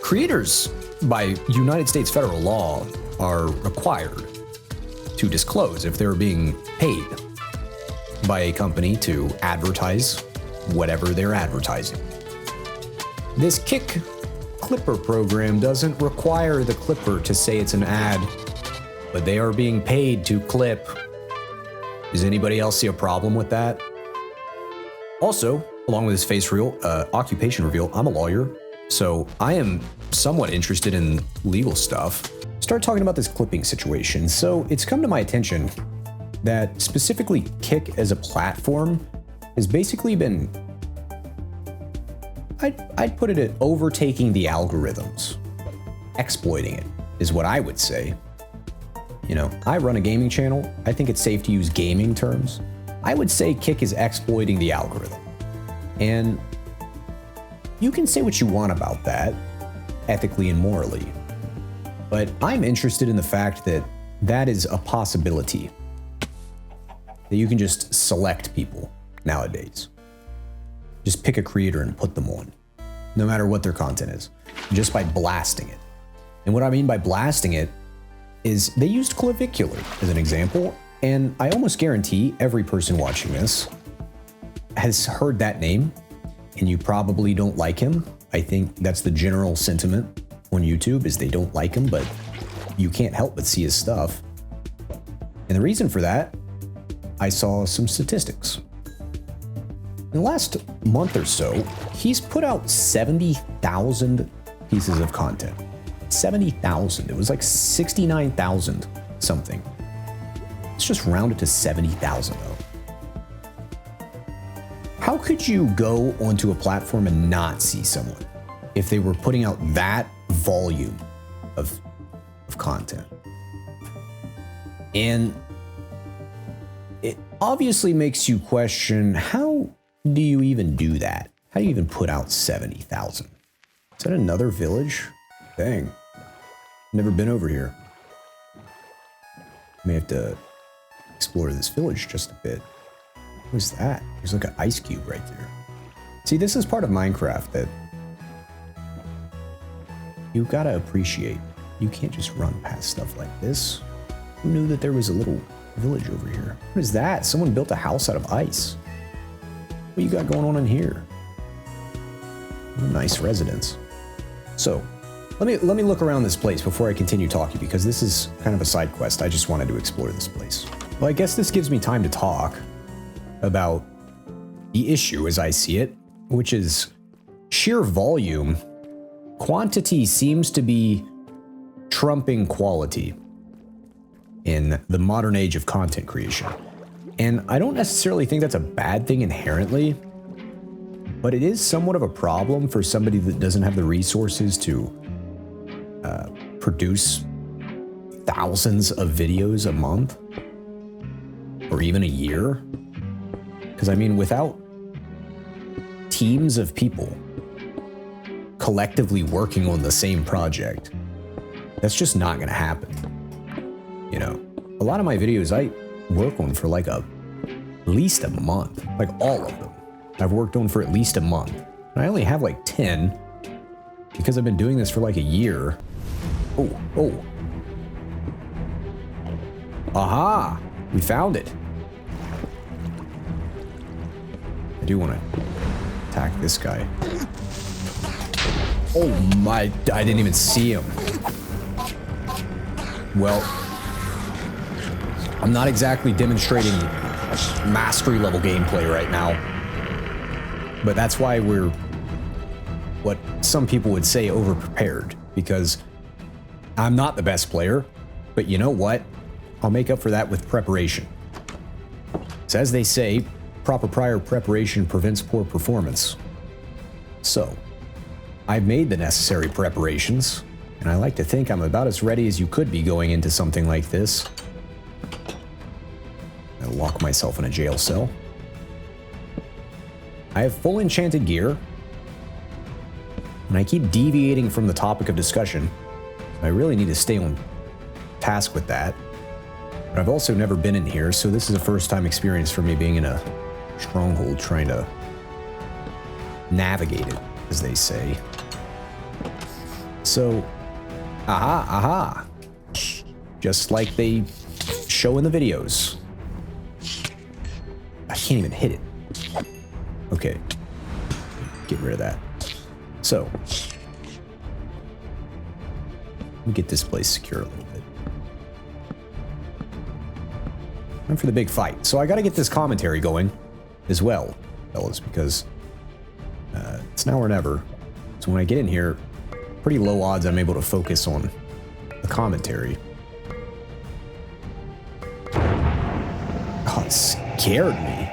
Creators, by United States federal law, are required to disclose if they're being paid by a company to advertise whatever they're advertising. This Kick Clipper program doesn't require the clipper to say it's an ad, but they are being paid to clip. Does anybody else see a problem with that? Also, along with this face reveal, occupation reveal, I'm a lawyer, so I am somewhat interested in legal stuff. Start talking about this clipping situation. So it's come to my attention that specifically Kick as a platform has basically been, I'd put it at overtaking the algorithms. Exploiting it is what I would say. You know, I run a gaming channel. I think it's safe to use gaming terms. I would say Kick is exploiting the algorithm. And you can say what you want about that, ethically and morally. But I'm interested in the fact that that is a possibility. That you can just select people nowadays. Just pick a creator and put them on, no matter what their content is, just by blasting it. And what I mean by blasting it is they used clavicular as an example, and I almost guarantee every person watching this has heard that name, and you probably don't like him. I think that's the general sentiment on YouTube, is they don't like him, but you can't help but see his stuff. And the reason for that, I saw some statistics. In the last month or so, he's put out 70,000 pieces of content. 70,000. It was like 69,000 something. Let's just round it to 70,000 though. How could you go onto a platform and not see someone if they were putting out that volume of content? And it obviously makes you question, how do you even do that? How do you even put out 70,000? Is that another village? Dang. Never been over here. May have to explore this village just a bit. What is that? There's like an ice cube right there. See, this is part of Minecraft that you gotta appreciate. You can't just run past stuff like this. Who knew that there was a little village over here? What is that? Someone built a house out of ice. What you got going on in here? What a nice residence. So, let me look around this place before I continue talking, because this is kind of a side quest. I just wanted to explore this place. Well, I guess this gives me time to talk about the issue as I see it, which is sheer volume. Quantity seems to be trumping quality in the modern age of content creation. And I don't necessarily think that's a bad thing inherently, but it is somewhat of a problem for somebody that doesn't have the resources to produce thousands of videos a month or even a year. Because I mean, without teams of people collectively working on the same project, that's just not going to happen. You know, a lot of my videos I work on for like at least a month, like all of them. I've worked on for at least a month. And I only have like 10 because I've been doing this for like a year. Oh. Aha! We found it. I do want to attack this guy. Oh my, I didn't even see him. Well, I'm not exactly demonstrating mastery level gameplay right now, but that's why we're what some people would say overprepared, because I'm not the best player, but you know what? I'll make up for that with preparation. So as they say, proper prior preparation prevents poor performance. So, I've made the necessary preparations, and I like to think I'm about as ready as you could be going into something like this. I'll lock myself in a jail cell. I have full enchanted gear, and I keep deviating from the topic of discussion. I really need to stay on task with that. But I've also never been in here, so this is a first-time experience for me being in a stronghold trying to navigate it, as they say. So, aha. Just like they show in the videos. I can't even hit it. Okay. Get rid of that. So, let me get this place secure a little bit. Time for the big fight. So I gotta get this commentary going as well, fellas, because it's now or never. So when I get in here, pretty low odds I'm able to focus on the commentary. Oh, it scared me.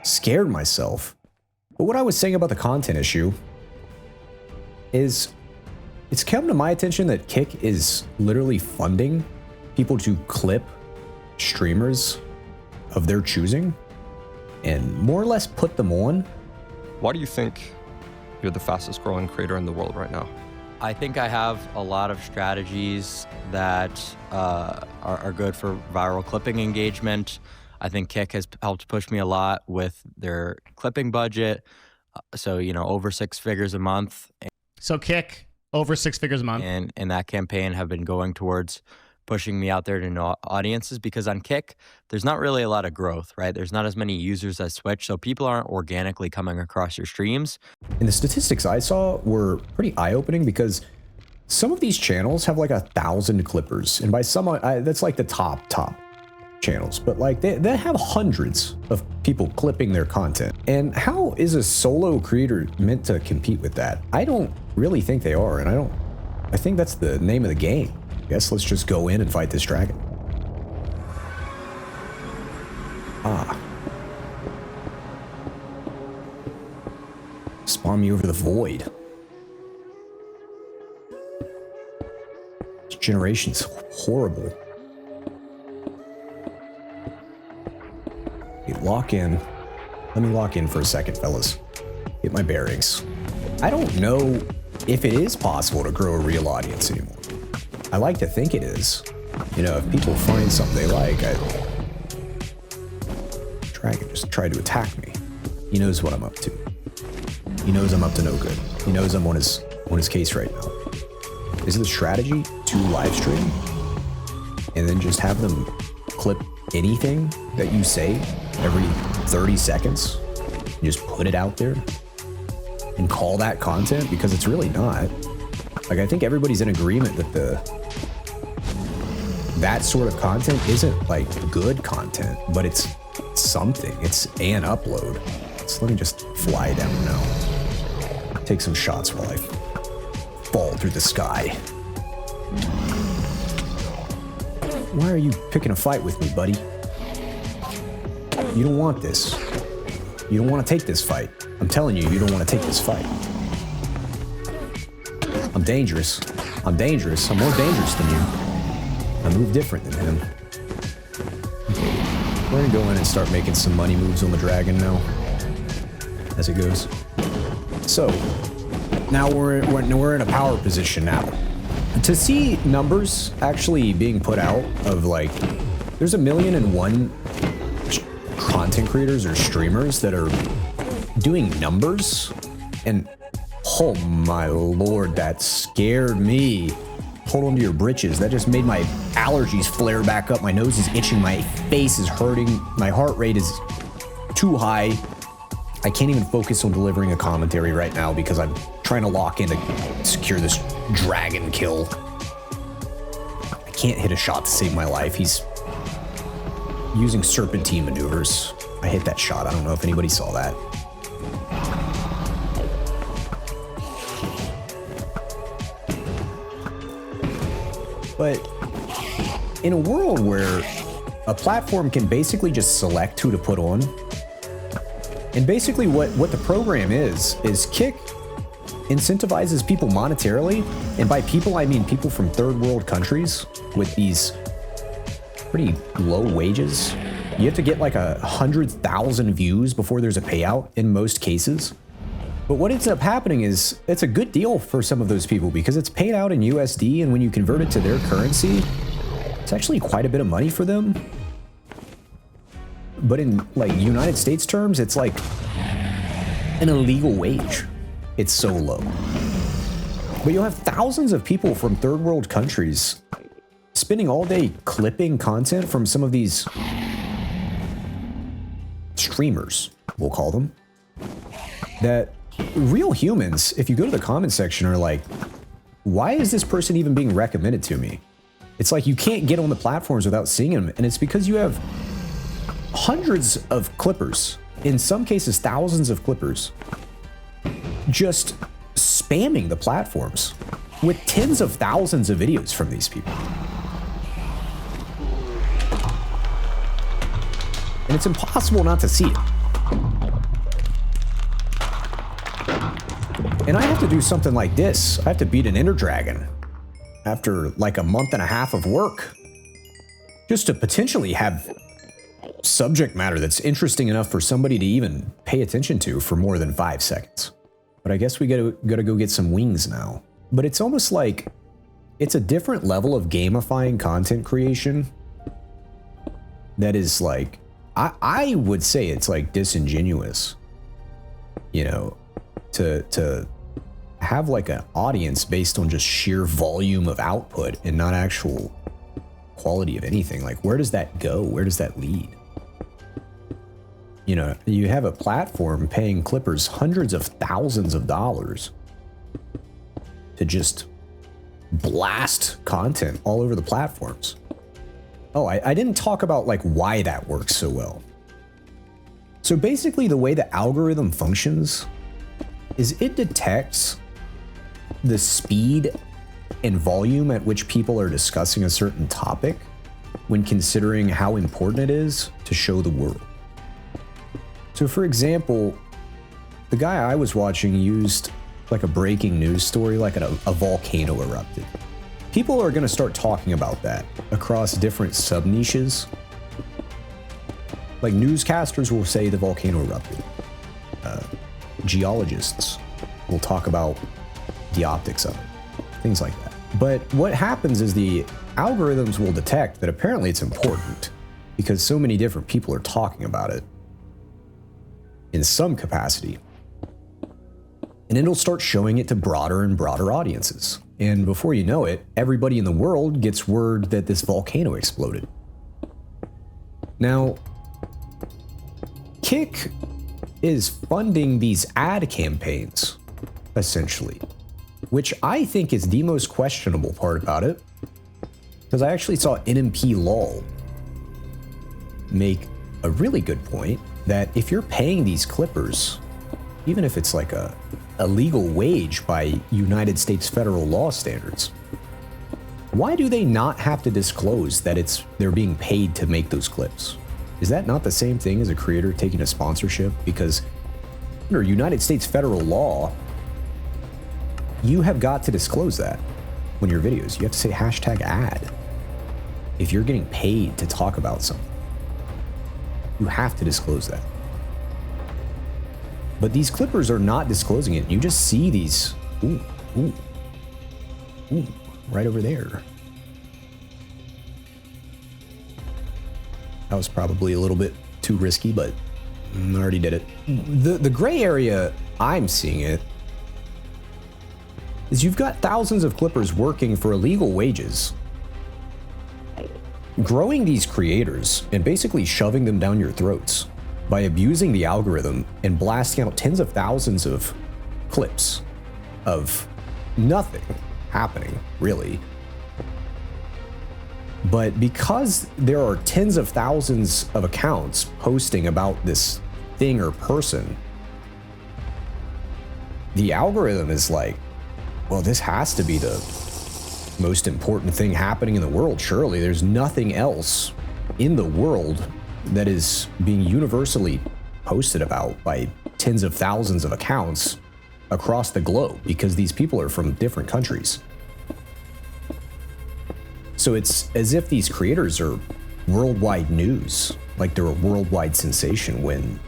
Scared myself. But what I was saying about the content issue is it's come to my attention that Kick is literally funding people to clip streamers of their choosing and more or less put them on. Why do you think you're the fastest growing creator in the world right now? I think I have a lot of strategies that are good for viral clipping engagement. I think Kick has helped push me a lot with their clipping budget. So, you know, over 6 figures a month. So Kick, over 6 figures a month. And that campaign have been going towards pushing me out there to new audiences, because on Kick, there's not really a lot of growth, right? There's not as many users as Twitch, so people aren't organically coming across your streams. And the statistics I saw were pretty eye-opening, because some of these channels have like 1,000 clippers, and by some, that's like the top channels, but like they have hundreds of people clipping their content. And how is a solo creator meant to compete with that? I don't really think they are, and I think that's the name of the game. I guess let's just go in and fight this dragon. Spawn me over the void. This generation's horrible. Okay, lock in. Let me lock in for a second, fellas. Get my bearings. I don't know if it is possible to grow a real audience anymore. I like to think it is. You know, if people find something they like, Dragon just tried to attack me. He knows what I'm up to. He knows I'm up to no good. He knows I'm on his case right now. Is the strategy to live stream and then just have them clip anything that you say every 30 seconds and just put it out there and call that content? Because it's really not. Like, I think everybody's in agreement that that sort of content isn't like good content, but it's something. It's an upload. So let me just fly down now. Take some shots while I fall through the sky. Why are you picking a fight with me, buddy? You don't want this. You don't want to take this fight. I'm telling you, you don't want to take this fight. I'm dangerous. I'm dangerous. I'm more dangerous than you. I move different than him. Okay, we're gonna go in and start making some money moves on the dragon now, as it goes. So, now we're in a power position now. To see numbers actually being put out of like, there's 1,000,001 content creators or streamers that are doing numbers, and oh my lord, that scared me. Hold on to your britches. That just made my allergies flare back up. My nose is itching. My face is hurting. My heart rate is too high. I can't even focus on delivering a commentary right now because I'm trying to lock in to secure this dragon kill. I can't hit a shot to save my life. He's using serpentine maneuvers. I hit that shot. I don't know if anybody saw that. But in a world where a platform can basically just select who to put on, and basically what the program is Kick incentivizes people monetarily, and by people I mean people from third world countries with these pretty low wages. You have to get like 100,000 views before there's a payout in most cases. But what ends up happening is it's a good deal for some of those people because it's paid out in USD, and when you convert it to their currency, it's actually quite a bit of money for them. But in like United States terms, it's like an illegal wage. It's so low. But you'll have thousands of people from third world countries spending all day clipping content from some of these streamers, we'll call them, that real humans, if you go to the comment section, are like, why is this person even being recommended to me? It's like you can't get on the platforms without seeing them, and it's because you have hundreds of clippers, in some cases thousands of clippers, just spamming the platforms with tens of thousands of videos from these people. And it's impossible not to see it. And I have to do something like this. I have to beat an Ender Dragon after like a month and a half of work just to potentially have subject matter that's interesting enough for somebody to even pay attention to for more than 5 seconds. But I guess we gotta go get some wings now. But it's almost like it's a different level of gamifying content creation that is like, I would say it's like disingenuous, you know, to have like an audience based on just sheer volume of output and not actual quality of anything. Like, where does that go? Where does that lead? You know, you have a platform paying clippers hundreds of thousands of dollars to just blast content all over the platforms. Oh, I didn't talk about like why that works so well. So basically the way the algorithm functions is it detects the speed and volume at which people are discussing a certain topic when considering how important it is to show the world. So for example, the guy I was watching used like a breaking news story, like a volcano erupted. People are going to start talking about that across different sub-niches. Like newscasters will say the volcano erupted. Geologists will talk about the optics of it, things like that. But what happens is the algorithms will detect that apparently it's important because so many different people are talking about it in some capacity. And it'll start showing it to broader and broader audiences. And before you know it, everybody in the world gets word that this volcano exploded. Now, Kick is funding these ad campaigns, essentially, which I think is the most questionable part about it, because I actually saw NMP LOL make a really good point that if you're paying these clippers, even if it's like a legal wage by United States federal law standards, why do they not have to disclose that they're being paid to make those clips? Is that not the same thing as a creator taking a sponsorship? Because under United States federal law, you have got to disclose that when your videos. You have to say #ad. If you're getting paid to talk about something, you have to disclose that. But these clippers are not disclosing it. You just see these, ooh, right over there. That was probably a little bit too risky, but I already did it. The gray area I'm seeing it is you've got thousands of clippers working for illegal wages, growing these creators and basically shoving them down your throats by abusing the algorithm and blasting out tens of thousands of clips of nothing happening, really. But because there are tens of thousands of accounts posting about this thing or person, the algorithm is like, well, this has to be the most important thing happening in the world. Surely there's nothing else in the world that is being universally posted about by tens of thousands of accounts across the globe, because these people are from different countries. So it's as if these creators are worldwide news, like they're a worldwide sensation, when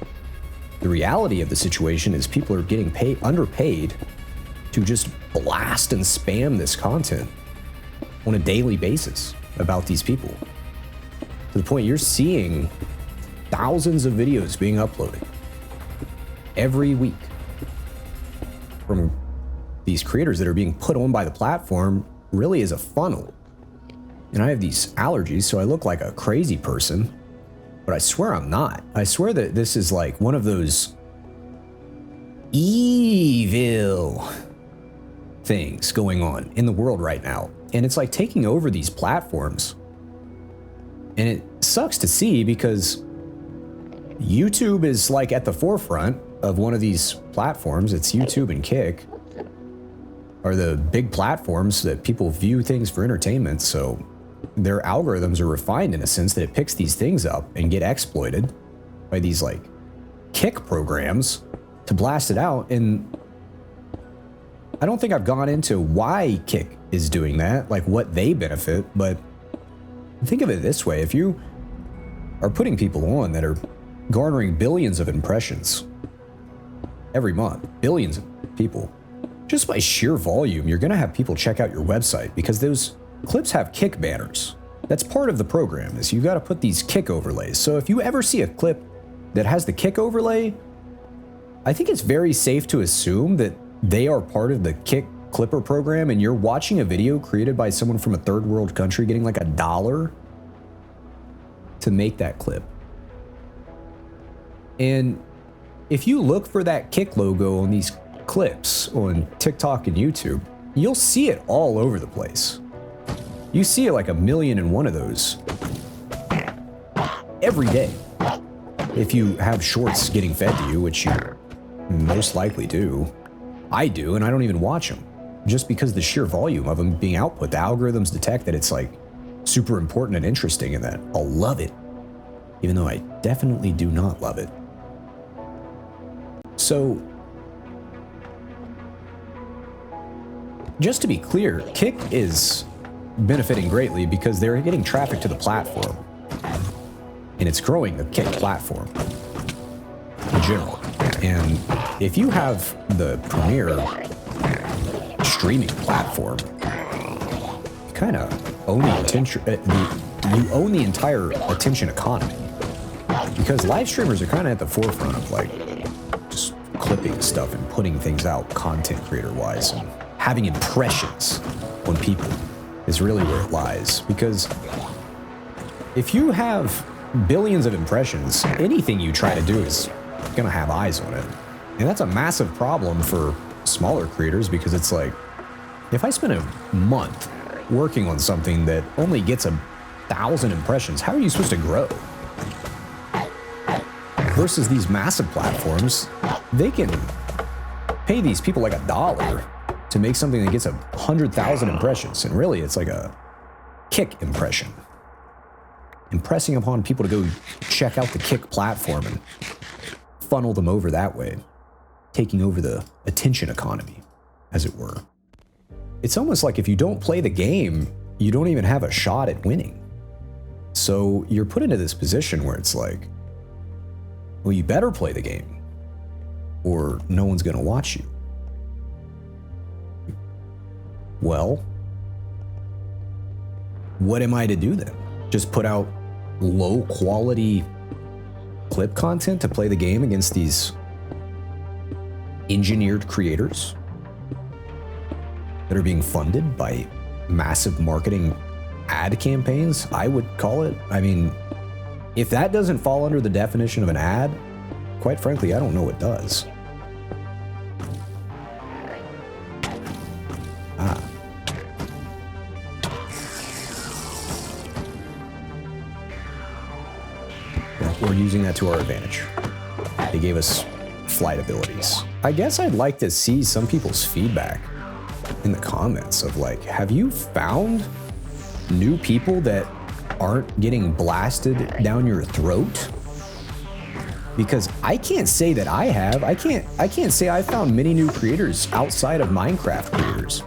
the reality of the situation is people are getting underpaid to just blast and spam this content on a daily basis about these people. To the point you're seeing thousands of videos being uploaded every week from these creators that are being put on by the platform really is a funnel. And I have these allergies, so I look like a crazy person, but I swear I'm not. I swear that this is like one of those evil things going on in the world right now. And it's like taking over these platforms. And it sucks to see because YouTube is like at the forefront of one of these platforms. It's YouTube and Kick are the big platforms that people view things for entertainment. So their algorithms are refined in a sense that it picks these things up and get exploited by these like Kick programs to blast it out. And I don't think I've gone into why Kick is doing that, like what they benefit, but think of it this way. If you are putting people on that are garnering billions of impressions every month, billions of people, just by sheer volume, you're going to have people check out your website because those clips have Kick banners. That's part of the program, is you got to put these Kick overlays. So if you ever see a clip that has the Kick overlay, I think it's very safe to assume that they are part of the Kick Clipper program, and you're watching a video created by someone from a third world country getting like $1 to make that clip. And if you look for that Kick logo on these clips on TikTok and YouTube, you'll see it all over the place. You see like 1,000,001 of those every day. If you have shorts getting fed to you, which you most likely do. I do, and I don't even watch them. Just because the sheer volume of them being output, the algorithms detect that it's like super important and interesting and that I'll love it, even though I definitely do not love it. So, just to be clear, Kick is benefiting greatly because they're getting traffic to the platform. And it's growing the Kick platform in general. And if you have the premier streaming platform, you kind of own the attention. You own the entire attention economy, because live streamers are kind of at the forefront of like just clipping stuff and putting things out, content creator wise, and having impressions on people is really where it lies. Because if you have billions of impressions, anything you try to do is gonna have eyes on it. And that's a massive problem for smaller creators, because it's like, if I spend a month working on something that only gets 1,000 impressions, how are you supposed to grow? Versus these massive platforms, they can pay these people like $1 to make something that gets 100,000 impressions. And really, it's like a Kick impression. Impressing upon people to go check out the Kick platform and funnel them over that way, taking over the attention economy, as it were. It's almost like if you don't play the game, you don't even have a shot at winning. So you're put into this position where it's like, well, you better play the game, or no one's going to watch you. Well, what am I to do then? Just put out low quality clip content to play the game against these engineered creators that are being funded by massive marketing ad campaigns, I would call it. I mean, if that doesn't fall under the definition of an ad, quite frankly, I don't know what does. Well, we're using that to our advantage. They gave us flight abilities. I guess I'd like to see some people's feedback in the comments of like, have you found new people that aren't getting blasted down your throat? Because I can't say that I have. I can't say I found many new creators outside of Minecraft creators,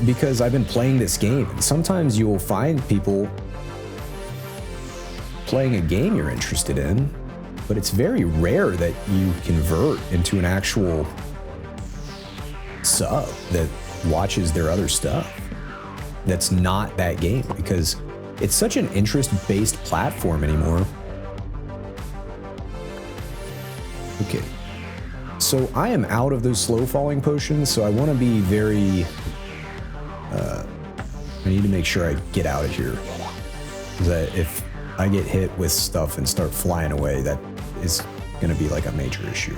because I've been playing this game. And sometimes you will find people playing a game you're interested in, but it's very rare that you convert into an actual sub that watches their other stuff that's not that game, because it's such an interest-based platform anymore. Okay, So I am out of those slow falling potions, so I want to be very... I need to make sure I get out of here. Because if I get hit with stuff and start flying away, that is going to be like a major issue.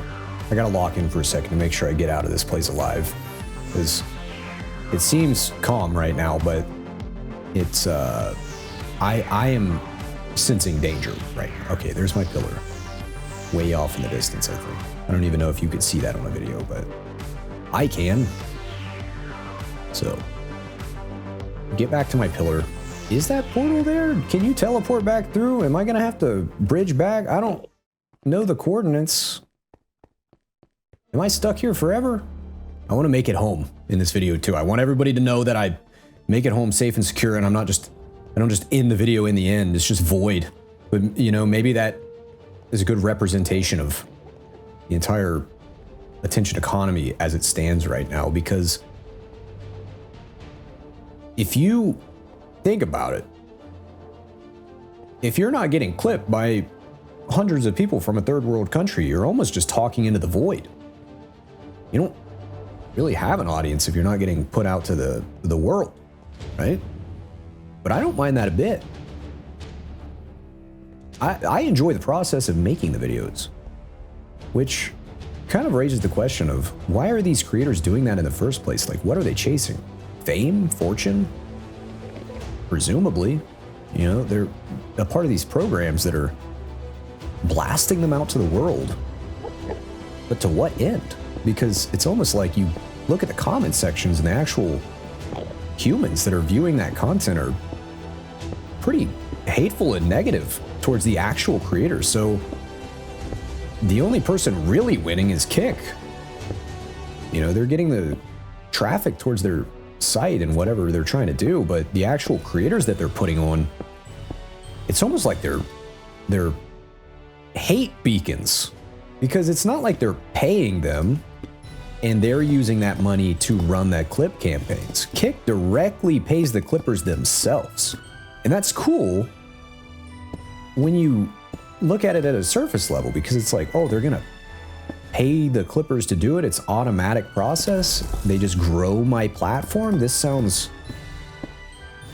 I got to lock in for a second to make sure I get out of this place alive. Because it seems calm right now, but it's... I am sensing danger right now. Okay, there's my pillar. Way off in the distance, I think. I don't even know if you could see that on a video, but I can. So, get back to my pillar. Is that portal there? Can you teleport back through? Am I gonna have to bridge back? I don't know the coordinates. Am I stuck here forever? I want to make it home in this video too. I want everybody to know that I make it home safe and secure, and I don't just end the video in the end. It's just void. But you know, maybe that is a good representation of the entire attention economy as it stands right now, because if you think about it, if you're not getting clipped by hundreds of people from a third world country, you're almost just talking into the void. You don't really have an audience if you're not getting put out to the world, right? But I don't mind that a bit. I enjoy the process of making the videos, which kind of raises the question of why are these creators doing that in the first place? Like, what are they chasing? Fame? Fortune? Presumably. You know, they're a part of these programs that are blasting them out to the world. But to what end? Because it's almost like you look at the comment sections and the actual humans that are viewing that content are pretty hateful and negative towards the actual creators. So the only person really winning is Kick. You know, they're getting the traffic towards their site and whatever they're trying to do, but the actual creators that they're putting on, it's almost like they're hate beacons, because it's not like they're paying them and they're using that money to run that clip campaigns. Kick directly pays the clippers themselves. And that's cool when you look at it at a surface level, because it's like, oh, they're gonna pay the clippers to do it. It's automatic process. They just grow my platform. This sounds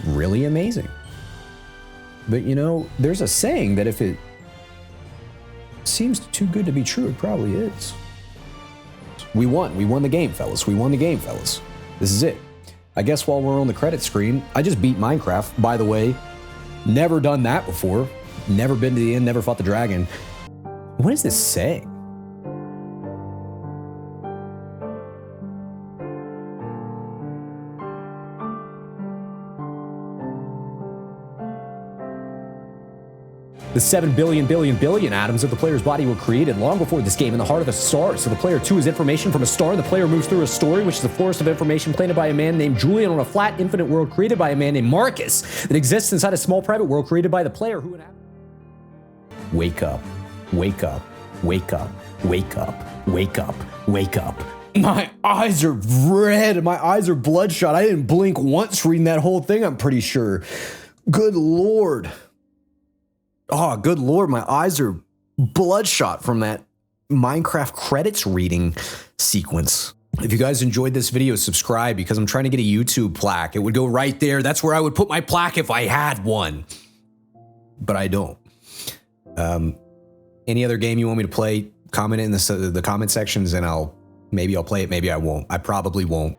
really amazing. But you know, there's a saying that if it seems too good to be true, it probably is. We won the game, fellas. We won the game, fellas. This is it. I guess while we're on the credit screen, I just beat Minecraft, by the way. Never done that before. Never been to the end, never fought the dragon. What is this saying? The 7 billion atoms of the player's body were created long before this game in the heart of a star. So the player too is information from a star. The player moves through a story, which is a forest of information planted by a man named Julian on a flat, infinite world created by a man named Marcus that exists inside a small private world created by the player who... Wake up. Wake up. Wake up. Wake up. Wake up. Wake up. My eyes are red. My eyes are bloodshot. I didn't blink once reading that whole thing, I'm pretty sure. Good Lord. Oh, good Lord, my eyes are bloodshot from that Minecraft credits reading sequence. If you guys enjoyed this video, subscribe, because I'm trying to get a YouTube plaque. It would go right there. That's where I would put my plaque if I had one. But I don't. Any other game you want me to play, comment it in the comment sections and maybe I'll play it, maybe I won't. I probably won't.